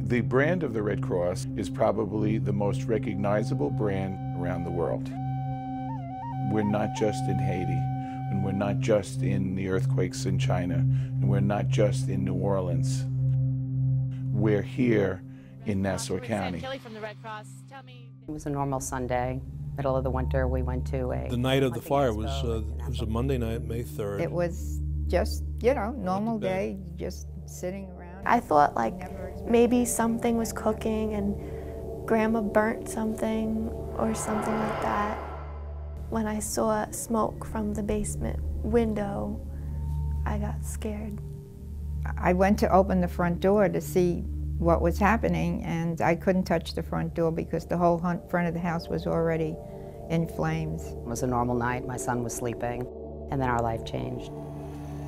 The brand of the Red Cross is probably the most recognizable brand around the world. We're not just in Haiti, and we're not just in the earthquakes in China, and we're not just in New Orleans. We're here in Nassau County. It was a normal Sunday, middle of the winter. We went to The night of the fire was a Monday night, May 3rd. It was just, normal day, just sitting around. I thought like maybe something was cooking and Grandma burnt something or something like that. When I saw smoke from the basement window, I got scared. I went to open the front door to see what was happening, and I couldn't touch the front door because the whole front of the house was already in flames. It was a normal night. My son was sleeping, and then our life changed.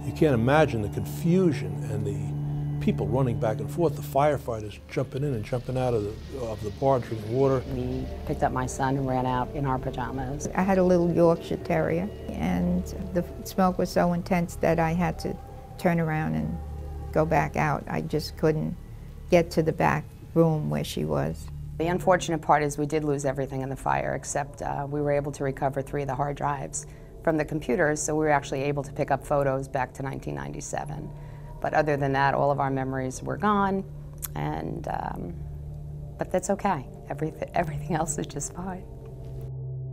You can't imagine the confusion and the people running back and forth, the firefighters jumping in and jumping out of the barn drinking water. We picked up my son and ran out in our pajamas. I had a little Yorkshire Terrier, and the smoke was so intense that I had to turn around and go back out. I just couldn't get to the back room where she was. The unfortunate part is we did lose everything in the fire, except we were able to recover 3 of the hard drives from the computers, so we were actually able to pick up photos back to 1997. But other than that, all of our memories were gone, and but that's okay. Everything else is just fine.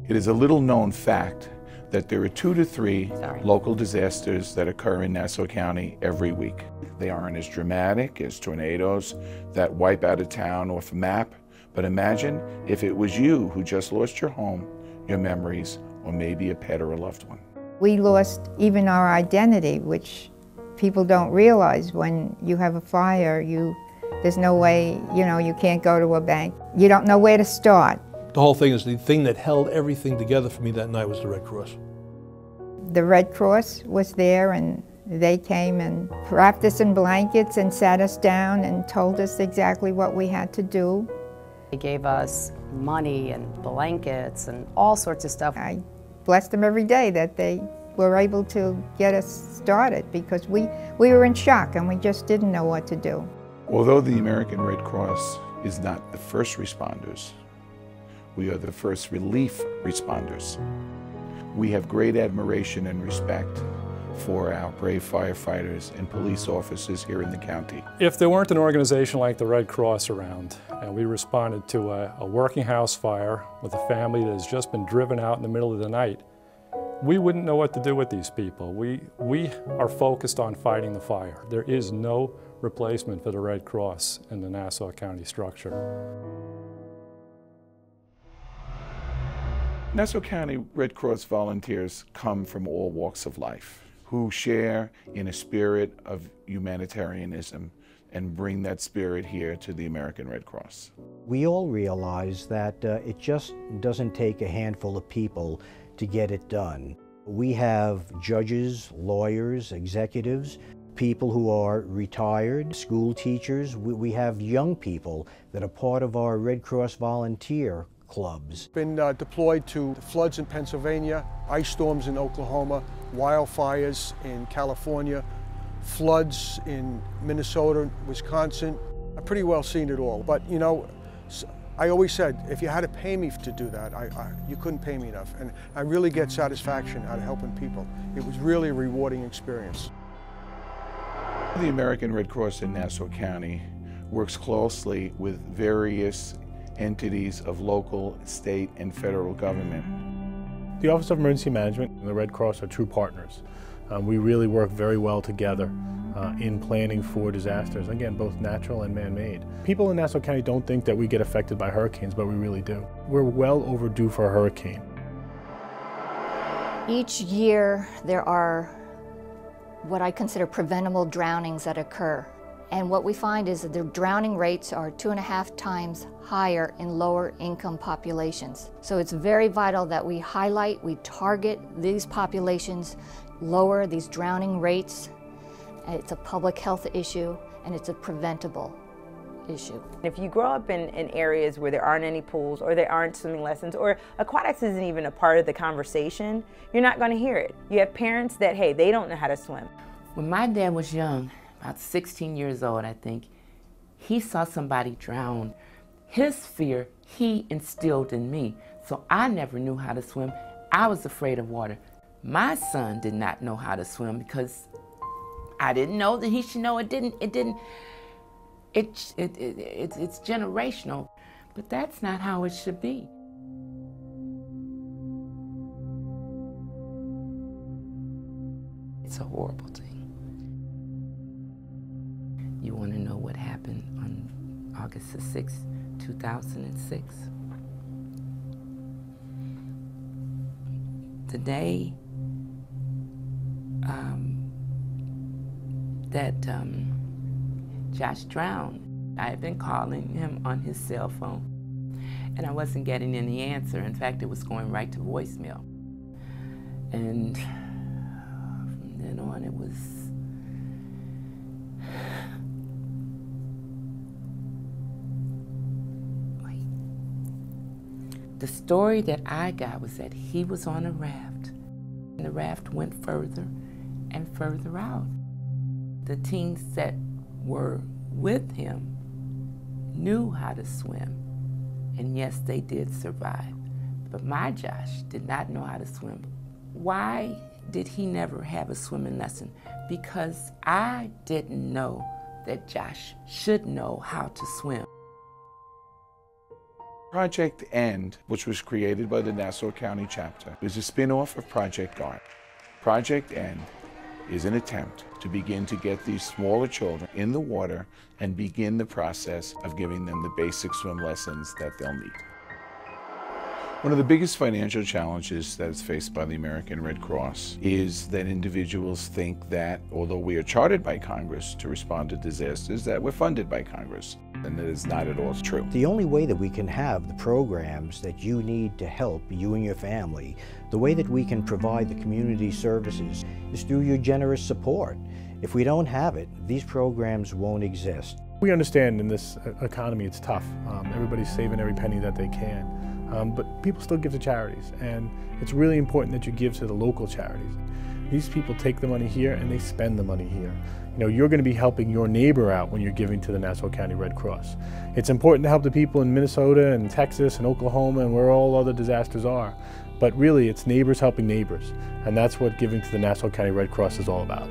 It is a little known fact that there are 2 to 3 local disasters that occur in Nassau County every week. They aren't as dramatic as tornadoes that wipe out a town off a map, but imagine if it was you who just lost your home, your memories, or maybe a pet or a loved one. We lost even our identity, which people don't realize. When you have a fire, there's no way, you can't go to a bank. You don't know where to start. The whole thing is the thing that held everything together for me that night was the Red Cross. The Red Cross was there, and they came and wrapped us in blankets and sat us down and told us exactly what we had to do. They gave us money and blankets and all sorts of stuff. I bless them every day that they were able to get us started, because we were in shock and we just didn't know what to do. Although the American Red Cross is not the first responders, we are the first relief responders. We have great admiration and respect for our brave firefighters and police officers here in the county. If there weren't an organization like the Red Cross around, and we responded to a working house fire with a family that has just been driven out in the middle of the night, we wouldn't know what to do with these people. We are focused on fighting the fire. There is no replacement for the Red Cross in the Nassau County structure. Nassau County Red Cross volunteers come from all walks of life, who share in a spirit of humanitarianism and bring that spirit here to the American Red Cross. We all realize that it just doesn't take a handful of people to get it done. We have judges, lawyers, executives, people who are retired, school teachers. We have young people that are part of our Red Cross volunteer clubs. Been deployed to floods in Pennsylvania, ice storms in Oklahoma, wildfires in California, floods in Minnesota, Wisconsin. I've pretty well seen it all, but I always said, if you had to pay me to do that, you couldn't pay me enough. And I really get satisfaction out of helping people. It was really a rewarding experience. The American Red Cross in Nassau County works closely with various entities of local, state, and federal government. The Office of Emergency Management and the Red Cross are true partners. We really work very well together in planning for disasters, again, both natural and man-made. People in Nassau County don't think that we get affected by hurricanes, but we really do. We're well overdue for a hurricane. Each year there are what I consider preventable drownings that occur. And what we find is that the drowning rates are 2.5 times higher in lower income populations. So it's very vital that we highlight, we target these populations, lower these drowning rates. It's a public health issue, and it's a preventable issue. If you grow up in areas where there aren't any pools, or there aren't swimming lessons, or aquatics isn't even a part of the conversation, you're not going to hear it. You have parents that, hey, they don't know how to swim. When my dad was young, about 16 years old, I think, He saw somebody drown. His fear, he instilled in me. So I never knew how to swim. I was afraid of water. My son did not know how to swim because I didn't know that he should know. It's generational, but that's not how it should be. It's a horrible thing. You want to know what happened on August the 6th, 2006? The day that Josh drowned, I had been calling him on his cell phone, and I wasn't getting any answer. In fact, it was going right to voicemail. And from then on, it was the story that I got was that he was on a raft, and the raft went further and further out. The teens that were with him knew how to swim, and yes, they did survive. But my Josh did not know how to swim. Why did he never have a swimming lesson? Because I didn't know that Josh should know how to swim. Project END, which was created by the Nassau County chapter, is a spin-off of Project ART. Project END is an attempt to begin to get these smaller children in the water and begin the process of giving them the basic swim lessons that they'll need. One of the biggest financial challenges that is faced by the American Red Cross is that individuals think that although we are chartered by Congress to respond to disasters, that we're funded by Congress, and that is not at all true. The only way that we can have the programs that you need to help you and your family, the way that we can provide the community services is through your generous support. If we don't have it, these programs won't exist. We understand in this economy it's tough. Everybody's saving every penny that they can. But people still give to charities, and it's really important that you give to the local charities. These people take the money here and they spend the money here. You know, you're going to be helping your neighbor out when you're giving to the Nassau County Red Cross. It's important to help the people in Minnesota and Texas and Oklahoma and where all other disasters are. But really, it's neighbors helping neighbors, and that's what giving to the Nassau County Red Cross is all about.